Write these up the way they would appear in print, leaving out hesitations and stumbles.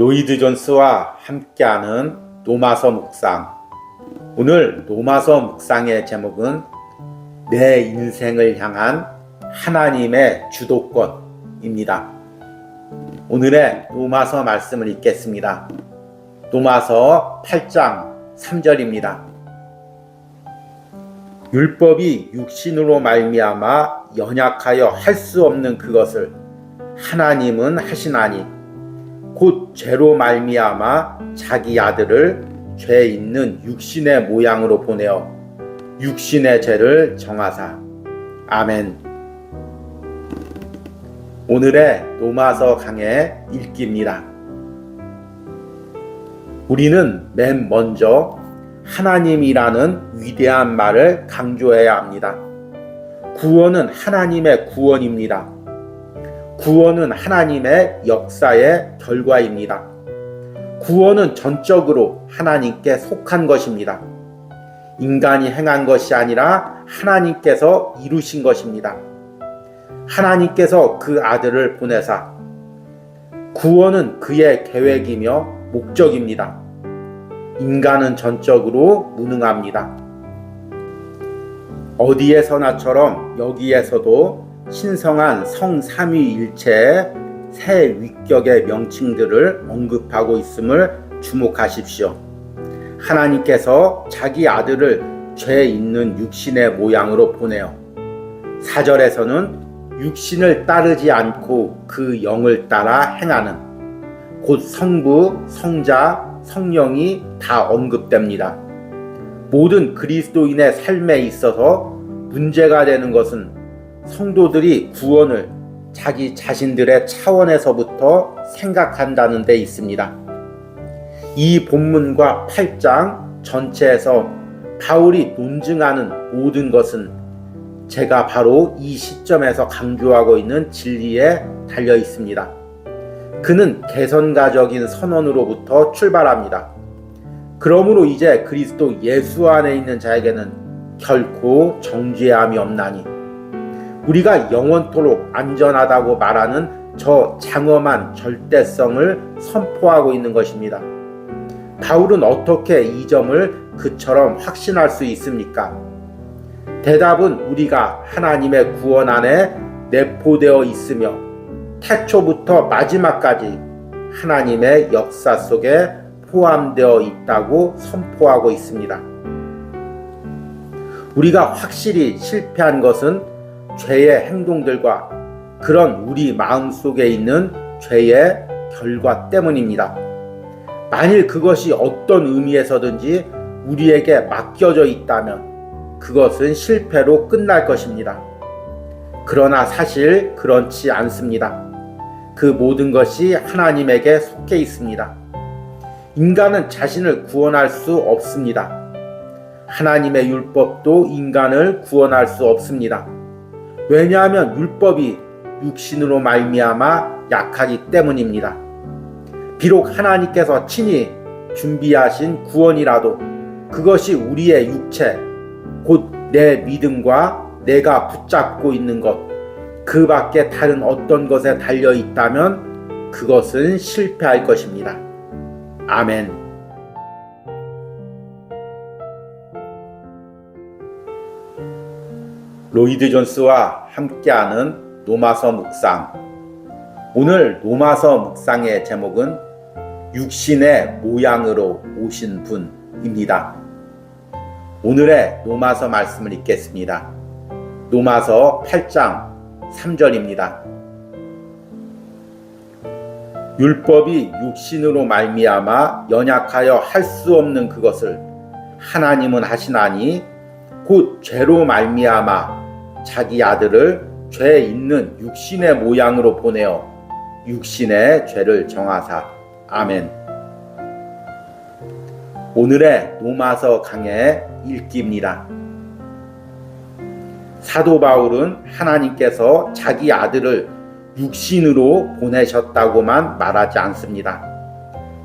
로이드 존스와 함께하는 로마서 묵상. 오늘 로마서 묵상의 제목은 내 인생을 향한 하나님의 주도권입니다. 오늘의 로마서 말씀을 읽겠습니다. 로마서 8장 3절입니다. 율법이 육신으로 말미암아 연약하여 할 수 없는 그것을 하나님은 하시나니 곧 죄로 말미암아 자기 아들을 죄 있는 육신의 모양으로 보내어 육신의 죄를 정하사. 아멘. 오늘의 로마서 강의 읽기입니다. 우리는 맨 먼저 하나님이라는 위대한 말을 강조해야 합니다. 구원은 하나님의 구원입니다. 구원은 하나님의 역사의 결과입니다. 구원은 전적으로 하나님께 속한 것입니다. 인간이 행한 것이 아니라 하나님께서 이루신 것입니다. 하나님께서 그 아들을 보내사 구원은 그의 계획이며 목적입니다. 인간은 전적으로 무능합니다. 어디에서나처럼 여기에서도 신성한 성삼위일체의 세 위격의 명칭들을 언급하고 있음을 주목하십시오. 하나님께서 자기 아들을 죄 있는 육신의 모양으로 보내어 4절에서는 육신을 따르지 않고 그 영을 따라 행하는 곧 성부, 성자, 성령이 다 언급됩니다. 모든 그리스도인의 삶에 있어서 문제가 되는 것은 성도들이 구원을 자기 자신들의 차원에서부터 생각한다는 데 있습니다. 이 본문과 8장 전체에서 바울이 논증하는 모든 것은 제가 바로 이 시점에서 강조하고 있는 진리에 달려 있습니다. 그는 개선가적인 선언으로부터 출발합니다. 그러므로 이제 그리스도 예수 안에 있는 자에게는 결코 정죄함이 없나니 우리가 영원토록 안전하다고 말하는 저 장엄한 절대성을 선포하고 있는 것입니다. 바울은 어떻게 이 점을 그처럼 확신할 수 있습니까? 대답은 우리가 하나님의 구원 안에 내포되어 있으며 태초부터 마지막까지 하나님의 역사 속에 포함되어 있다고 선포하고 있습니다. 우리가 확실히 실패한 것은 죄의 행동들과 그런 우리 마음속에 있는 죄의 결과 때문입니다. 만일 그것이 어떤 의미에서든지 우리에게 맡겨져 있다면 그것은 실패로 끝날 것입니다. 그러나 사실 그렇지 않습니다. 그 모든 것이 하나님에게 속해 있습니다. 인간은 자신을 구원할 수 없습니다. 하나님의 율법도 인간을 구원할 수 없습니다. 왜냐하면 율법이 육신으로 말미암아 약하기 때문입니다. 비록 하나님께서 친히 준비하신 구원이라도 그것이 우리의 육체, 곧 내 믿음과 내가 붙잡고 있는 것, 그 밖에 다른 어떤 것에 달려 있다면 그것은 실패할 것입니다. 아멘. 로이드 존스와 함께하는 로마서 묵상. 오늘 로마서 묵상의 제목은 육신의 모양으로 오신 분입니다. 오늘의 로마서 말씀을 읽겠습니다. 로마서 8장 3절입니다. 율법이 육신으로 말미암아 연약하여 할 수 없는 그것을 하나님은 하시나니 곧 죄로 말미암아 자기 아들을 죄 있는 육신의 모양으로 보내어 육신의 죄를 정하사. 아멘. 오늘의 로마서 강의 읽기입니다. 사도 바울은 하나님께서 자기 아들을 육신으로 보내셨다고만 말하지 않습니다.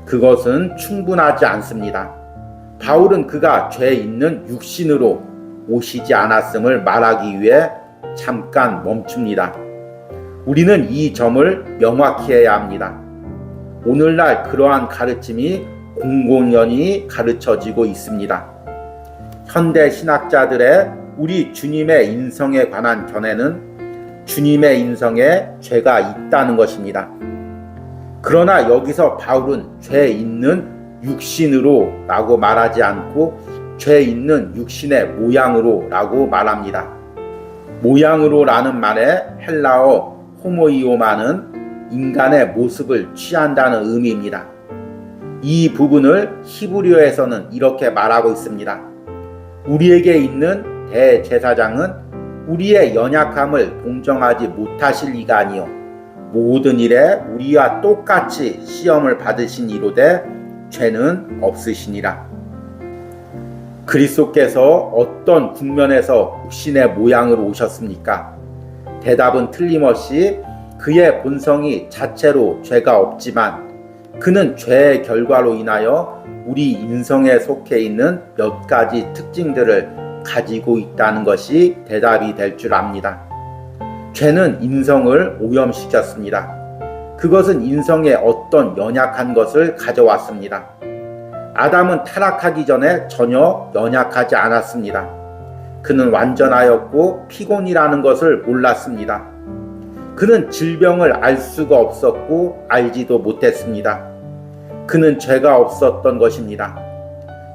그것은 충분하지 않습니다. 바울은 그가 죄 있는 육신으로 오시지 않았음을 말하기 위해 잠깐 멈춥니다. 우리는 이 점을 명확히 해야 합니다. 오늘날 그러한 가르침이 공공연히 가르쳐지고 있습니다. 현대 신학자들의 우리 주님의 인성에 관한 견해는 주님의 인성에 죄가 있다는 것입니다. 그러나 여기서 바울은 죄 있는 육신으로 라고 말하지 않고 죄 있는 육신의 모양으로 라고 말합니다. 모양으로 라는 말의 헬라어 호모이오마는 인간의 모습을 취한다는 의미입니다. 이 부분을 히브리어에서는 이렇게 말하고 있습니다. 우리에게 있는 대제사장은 우리의 연약함을 동정하지 못하실 이가 아니요 모든 일에 우리와 똑같이 시험을 받으신 이로되 죄는 없으시니라. 그리스도께서 어떤 국면에서 육신의 모양으로 오셨습니까? 대답은 틀림없이 그의 본성이 자체로 죄가 없지만 그는 죄의 결과로 인하여 우리 인성에 속해 있는 몇 가지 특징들을 가지고 있다는 것이 대답이 될 줄 압니다. 죄는 인성을 오염시켰습니다. 그것은 인성에 어떤 연약한 것을 가져왔습니다. 아담은 타락하기 전에 전혀 연약하지 않았습니다. 그는 완전하였고 피곤이라는 것을 몰랐습니다. 그는 질병을 알 수가 없었고 알지도 못했습니다. 그는 죄가 없었던 것입니다.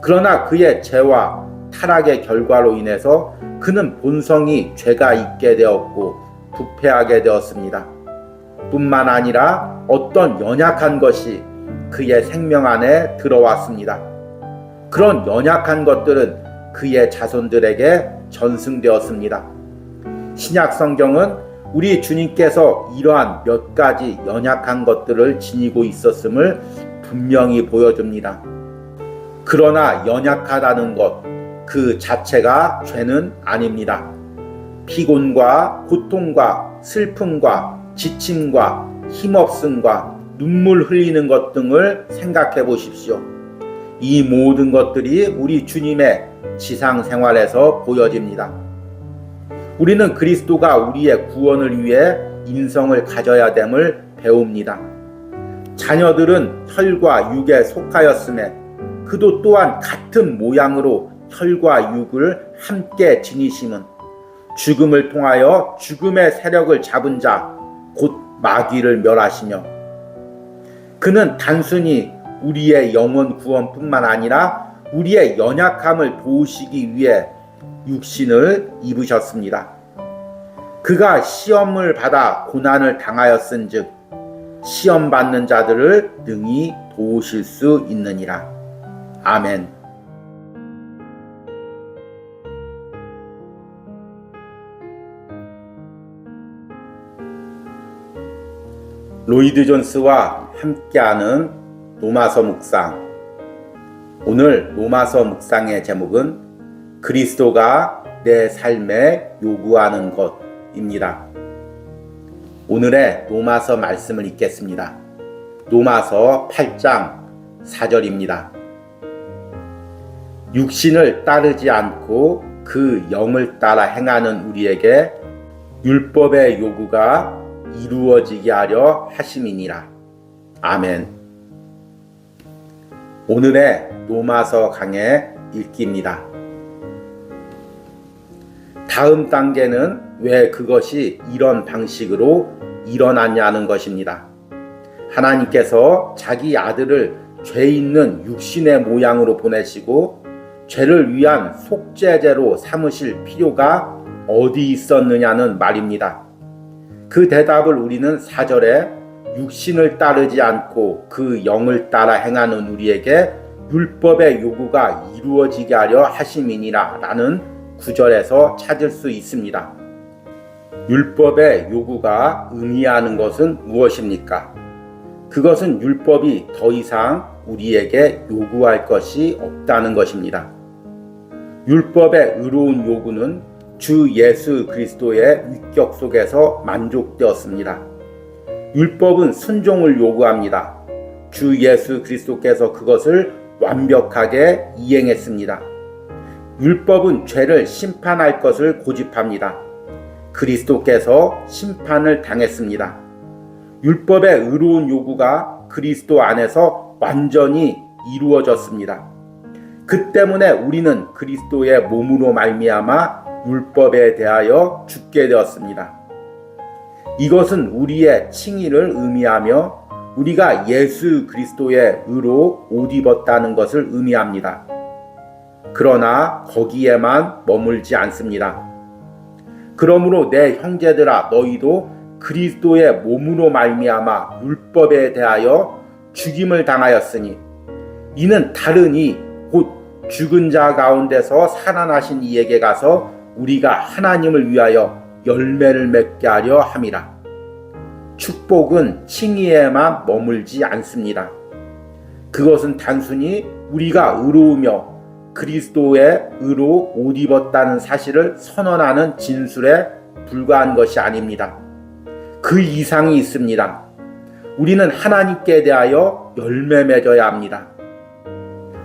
그러나 그의 죄와 타락의 결과로 인해서 그는 본성이 죄가 있게 되었고 부패하게 되었습니다. 뿐만 아니라 어떤 연약한 것이 그의 생명 안에 들어왔습니다. 그런 연약한 것들은 그의 자손들에게 전승되었습니다. 신약 성경은 우리 주님께서 이러한 몇 가지 연약한 것들을 지니고 있었음을 분명히 보여줍니다. 그러나 연약하다는 것 그 자체가 죄는 아닙니다. 피곤과 고통과 슬픔과 지침과 힘없음과 눈물 흘리는 것 등을 생각해 보십시오. 이 모든 것들이 우리 주님의 지상 생활에서 보여집니다. 우리는 그리스도가 우리의 구원을 위해 인성을 가져야 됨을 배웁니다. 자녀들은 혈과 육에 속하였음에 그도 또한 같은 모양으로 혈과 육을 함께 지니심은 죽음을 통하여 죽음의 세력을 잡은 자 곧 마귀를 멸하시며 그는 단순히 우리의 영혼 구원뿐만 아니라 우리의 연약함을 도우시기 위해 육신을 입으셨습니다. 그가 시험을 받아 고난을 당하였은즉 시험 받는 자들을 능히 도우실 수 있느니라. 아멘. 로이드 존스와 함께하는 로마서 묵상. 오늘 로마서 묵상의 제목은 그리스도가 내 삶에 요구하는 것입니다. 오늘의 로마서 말씀을 읽겠습니다. 로마서 8장 4절입니다. 육신을 따르지 않고 그 영을 따라 행하는 우리에게 율법의 요구가 이루어지게 하려 하심이니라. 아멘. 오늘의 로마서 강의 읽기입니다. 다음 단계는 왜 그것이 이런 방식으로 일어났냐는 것입니다. 하나님께서 자기 아들을 죄 있는 육신의 모양으로 보내시고 죄를 위한 속죄제로 삼으실 필요가 어디 있었느냐는 말입니다. 그 대답을 우리는 4절에 육신을 따르지 않고 그 영을 따라 행하는 우리에게 율법의 요구가 이루어지게 하려 하심이니라 라는 9절에서 찾을 수 있습니다. 율법의 요구가 의미하는 것은 무엇입니까? 그것은 율법이 더 이상 우리에게 요구할 것이 없다는 것입니다. 율법의 의로운 요구는 주 예수 그리스도의 위격 속에서 만족되었습니다. 율법은 순종을 요구합니다. 주 예수 그리스도께서 그것을 완벽하게 이행했습니다. 율법은 죄를 심판할 것을 고집합니다. 그리스도께서 심판을 당했습니다. 율법의 의로운 요구가 그리스도 안에서 완전히 이루어졌습니다. 그 때문에 우리는 그리스도의 몸으로 말미암아 율법에 대하여 죽게 되었습니다. 이것은 우리의 칭의를 의미하며 우리가 예수 그리스도의 의로 옷 입었다는 것을 의미합니다. 그러나 거기에만 머물지 않습니다. 그러므로 내 형제들아 너희도 그리스도의 몸으로 말미암아 율법에 대하여 죽임을 당하였으니 이는 다르니 곧 죽은 자 가운데서 살아나신 이에게 가서 우리가 하나님을 위하여 열매를 맺게 하려 함이라. 축복은 칭의에만 머물지 않습니다. 그것은 단순히 우리가 의로우며 그리스도의 의로 옷 입었다는 사실을 선언하는 진술에 불과한 것이 아닙니다. 그 이상이 있습니다. 우리는 하나님께 대하여 열매 맺어야 합니다.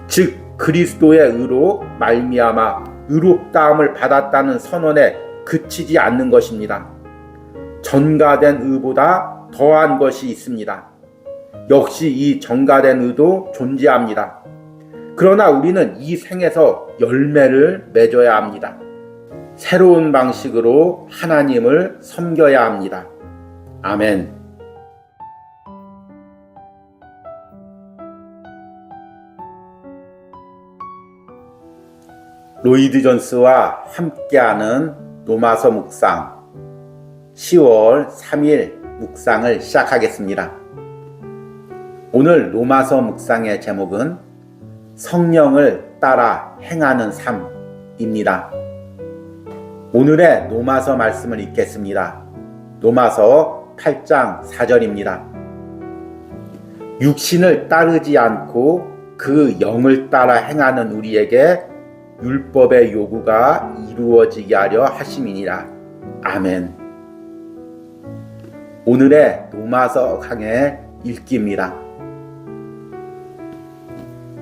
즉 그리스도의 의로 말미암아 의롭다함을 받았다는 선언에 그치지 않는 것입니다. 전가된 의보다 더한 것이 있습니다. 역시 이 전가된 의도 존재합니다. 그러나 우리는 이 생에서 열매를 맺어야 합니다. 새로운 방식으로 하나님을 섬겨야 합니다. 아멘. 로이드 존스와 함께하는 로마서 묵상 10월 3일 묵상을 시작하겠습니다. 오늘 로마서 묵상의 제목은 성령을 따라 행하는 삶입니다. 오늘의 로마서 말씀을 읽겠습니다. 로마서 8장 4절입니다. 육신을 따르지 않고 그 영을 따라 행하는 우리에게 율법의 요구가 이루어지게 하려 하심이니라. 아멘. 오늘의 로마서 강의 읽기입니다.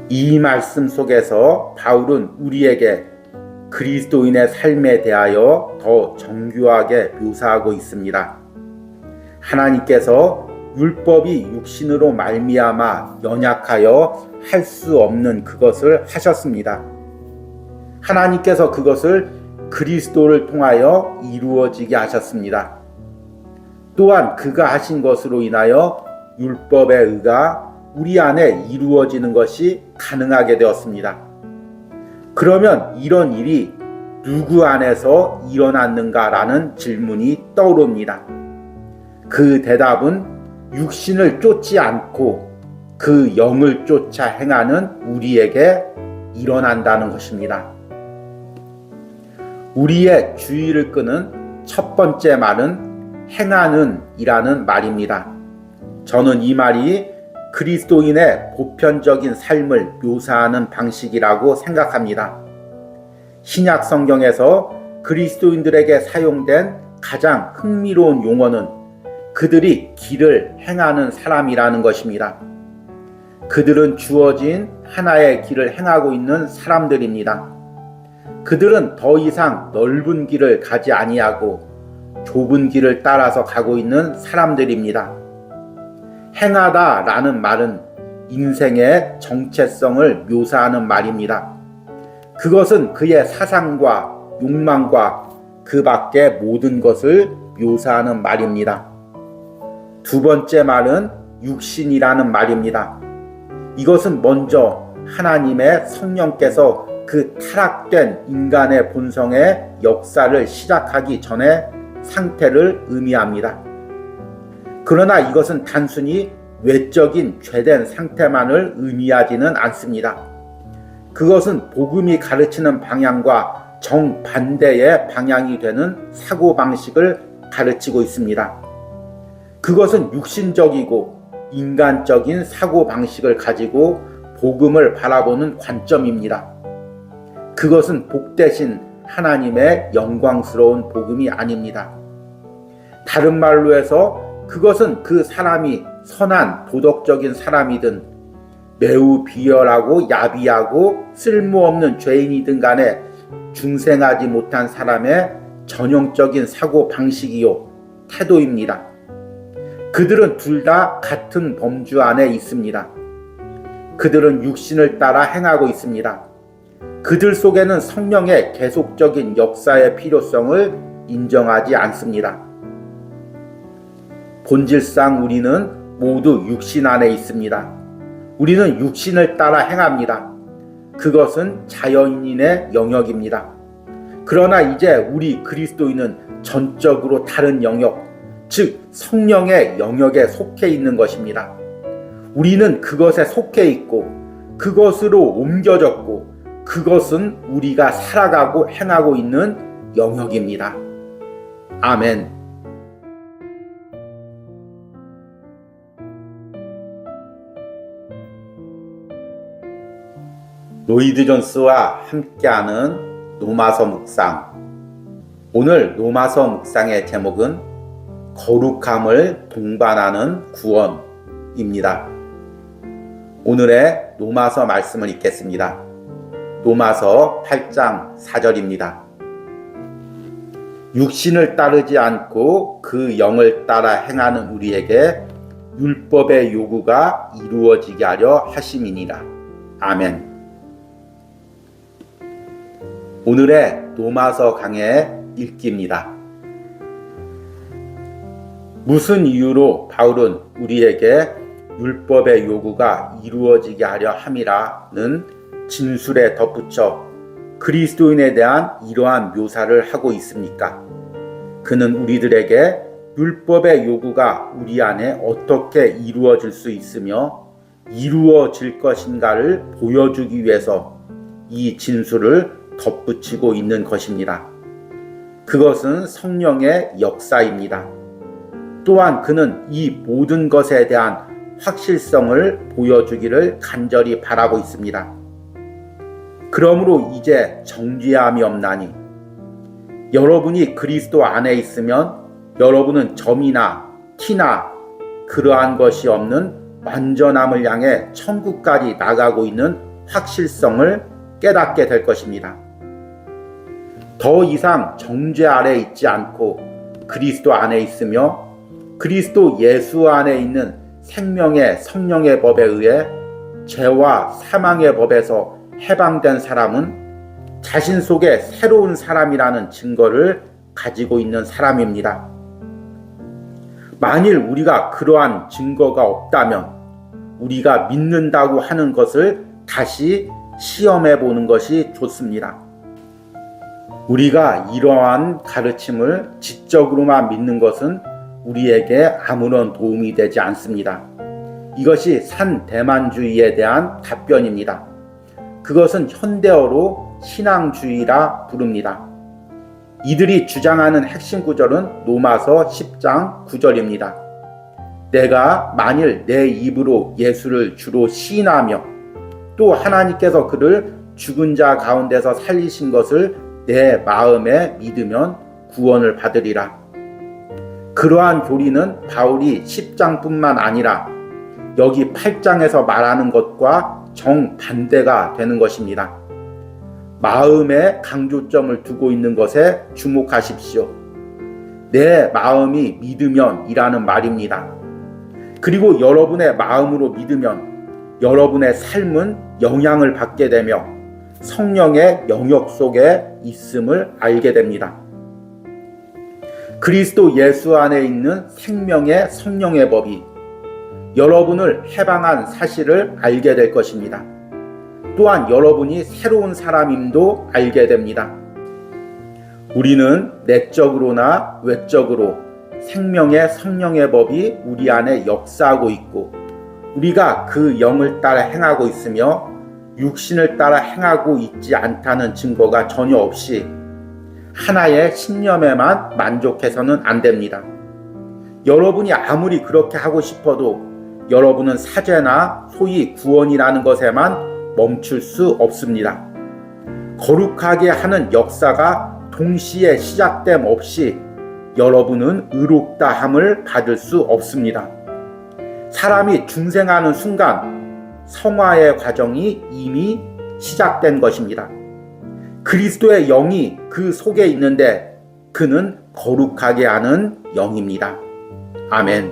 이 말씀 속에서 바울은 우리에게 그리스도인의 삶에 대하여 더 정교하게 묘사하고 있습니다. 하나님께서 율법이 육신으로 말미암아 연약하여 할 수 없는 그것을 하셨습니다. 하나님께서 그것을 그리스도를 통하여 이루어지게 하셨습니다. 또한 그가 하신 것으로 인하여 율법의 의가 우리 안에 이루어지는 것이 가능하게 되었습니다. 그러면 이런 일이 누구 안에서 일어났는가라는 질문이 떠오릅니다. 그 대답은 육신을 쫓지 않고 그 영을 쫓아 행하는 우리에게 일어난다는 것입니다. 우리의 주의를 끄는 첫 번째 말은 행하는 이라는 말입니다. 저는 이 말이 그리스도인의 보편적인 삶을 묘사하는 방식이라고 생각합니다. 신약 성경에서 그리스도인들에게 사용된 가장 흥미로운 용어는 그들이 길을 행하는 사람이라는 것입니다. 그들은 주어진 하나의 길을 행하고 있는 사람들입니다. 그들은 더 이상 넓은 길을 가지 아니하고 좁은 길을 따라서 가고 있는 사람들입니다. 행하다라는 말은 인생의 정체성을 묘사하는 말입니다. 그것은 그의 사상과 욕망과 그 밖의 모든 것을 묘사하는 말입니다. 두 번째 말은 육신이라는 말입니다. 이것은 먼저 하나님의 성령께서 그 타락된 인간의 본성의 역사를 시작하기 전에 상태를 의미합니다. 그러나 이것은 단순히 외적인 죄된 상태만을 의미하지는 않습니다. 그것은 복음이 가르치는 방향과 정반대의 방향이 되는 사고방식을 가르치고 있습니다. 그것은 육신적이고 인간적인 사고방식을 가지고 복음을 바라보는 관점입니다. 그것은 복되신 하나님의 영광스러운 복음이 아닙니다. 다른 말로 해서 그것은 그 사람이 선한 도덕적인 사람이든 매우 비열하고 야비하고 쓸모없는 죄인이든 간에 중생하지 못한 사람의 전형적인 사고방식이요 태도입니다. 그들은 둘 다 같은 범주 안에 있습니다. 그들은 육신을 따라 행하고 있습니다. 그들 속에는 성령의 계속적인 역사의 필요성을 인정하지 않습니다. 본질상 우리는 모두 육신 안에 있습니다. 우리는 육신을 따라 행합니다. 그것은 자연인의 영역입니다. 그러나 이제 우리 그리스도인은 전적으로 다른 영역, 즉 성령의 영역에 속해 있는 것입니다. 우리는 그것에 속해 있고 그것으로 옮겨졌고 그것은 우리가 살아가고 행하고 있는 영역입니다. 아멘. 로이드 존스와 함께하는 로마서 묵상. 오늘 로마서 묵상의 제목은 거룩함을 동반하는 구원입니다. 오늘의 로마서 말씀을 읽겠습니다. 로마서 8장 4절입니다. 육신을 따르지 않고 그 영을 따라 행하는 우리에게 율법의 요구가 이루어지게 하려 하심이니라. 아멘. 오늘의 로마서 강의 읽기입니다. 무슨 이유로 바울은 우리에게 율법의 요구가 이루어지게 하려 함이라는 진술에 덧붙여 그리스도인에 대한 이러한 묘사를 하고 있습니까? 그는 우리들에게 율법의 요구가 우리 안에 어떻게 이루어질 수 있으며 이루어질 것인가를 보여주기 위해서 이 진술을 덧붙이고 있는 것입니다. 그것은 성령의 역사입니다. 또한 그는 이 모든 것에 대한 확실성을 보여주기를 간절히 바라고 있습니다. 그러므로 이제 정죄함이 없나니 여러분이 그리스도 안에 있으면 여러분은 점이나 티나 그러한 것이 없는 완전함을 향해 천국까지 나가고 있는 확실성을 깨닫게 될 것입니다. 더 이상 정죄 아래 있지 않고 그리스도 안에 있으며 그리스도 예수 안에 있는 생명의 성령의 법에 의해 죄와 사망의 법에서 해방된 사람은 자신 속에 새로운 사람이라는 증거를 가지고 있는 사람입니다. 만일 우리가 그러한 증거가 없다면 우리가 믿는다고 하는 것을 다시 시험해 보는 것이 좋습니다. 우리가 이러한 가르침을 지적으로만 믿는 것은 우리에게 아무런 도움이 되지 않습니다. 이것이 산대만주의에 대한 답변입니다. 그것은 현대어로 신앙주의라 부릅니다. 이들이 주장하는 핵심 구절은 로마서 10장 9절입니다. 내가 만일 내 입으로 예수를 주로 시인하며 또 하나님께서 그를 죽은 자 가운데서 살리신 것을 내 마음에 믿으면 구원을 받으리라. 그러한 교리는 바울이 10장뿐만 아니라 여기 8장에서 말하는 것과 정반대가 되는 것입니다. 마음에 강조점을 두고 있는 것에 주목하십시오. 내 마음이 믿으면 이라는 말입니다. 그리고 여러분의 마음으로 믿으면 여러분의 삶은 영향을 받게 되며 성령의 영역 속에 있음을 알게 됩니다. 그리스도 예수 안에 있는 생명의 성령의 법이 여러분을 해방한 사실을 알게 될 것입니다. 또한 여러분이 새로운 사람임도 알게 됩니다. 우리는 내적으로나 외적으로 생명의 성령의 법이 우리 안에 역사하고 있고 우리가 그 영을 따라 행하고 있으며 육신을 따라 행하고 있지 않다는 증거가 전혀 없이 하나의 신념에만 만족해서는 안 됩니다. 여러분이 아무리 그렇게 하고 싶어도 여러분은 사죄나 소위 구원이라는 것에만 멈출 수 없습니다. 거룩하게 하는 역사가 동시에 시작됨 없이 여러분은 의롭다함을 받을 수 없습니다. 사람이 중생하는 순간 성화의 과정이 이미 시작된 것입니다. 그리스도의 영이 그 속에 있는데 그는 거룩하게 하는 영입니다. 아멘.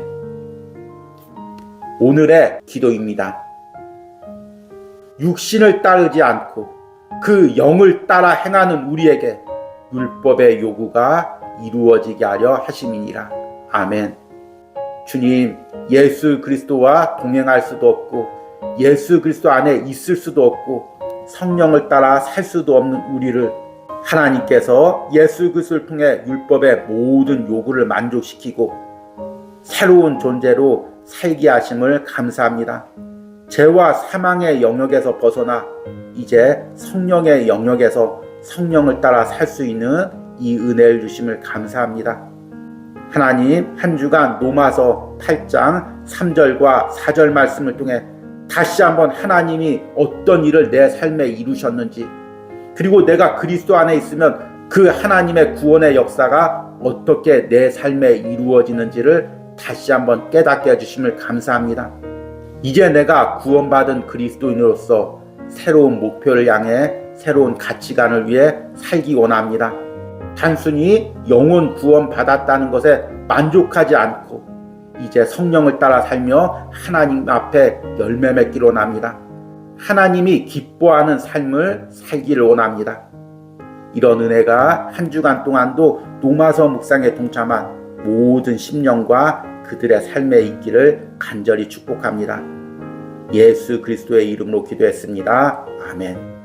오늘의 기도입니다. 육신을 따르지 않고 그 영을 따라 행하는 우리에게 율법의 요구가 이루어지게 하려 하심이니라. 아멘. 주님, 예수 그리스도와 동행할 수도 없고 예수 그리스도 안에 있을 수도 없고 성령을 따라 살 수도 없는 우리를 하나님께서 예수 그리스도를 통해 율법의 모든 요구를 만족시키고 새로운 존재로 살게 하심을 감사합니다. 죄와 사망의 영역에서 벗어나 이제 성령의 영역에서 성령을 따라 살 수 있는 이 은혜를 주심을 감사합니다. 하나님, 한 주간 로마서 8장 3절과 4절 말씀을 통해 다시 한번 하나님이 어떤 일을 내 삶에 이루셨는지, 그리고 내가 그리스도 안에 있으면 그 하나님의 구원의 역사가 어떻게 내 삶에 이루어지는지를 다시 한번 깨닫게 해주심을 감사합니다. 이제 내가 구원받은 그리스도인으로서 새로운 목표를 향해 새로운 가치관을 위해 살기 원합니다. 단순히 영혼 구원 받았다는 것에 만족하지 않고 이제 성령을 따라 살며 하나님 앞에 열매 맺기를 원합니다. 하나님이 기뻐하는 삶을 살기를 원합니다. 이런 은혜가 한 주간 동안도 로마서 묵상에 동참한 모든 심령과 그들의 삶에 있기를 간절히 축복합니다. 예수 그리스도의 이름으로 기도했습니다. 아멘.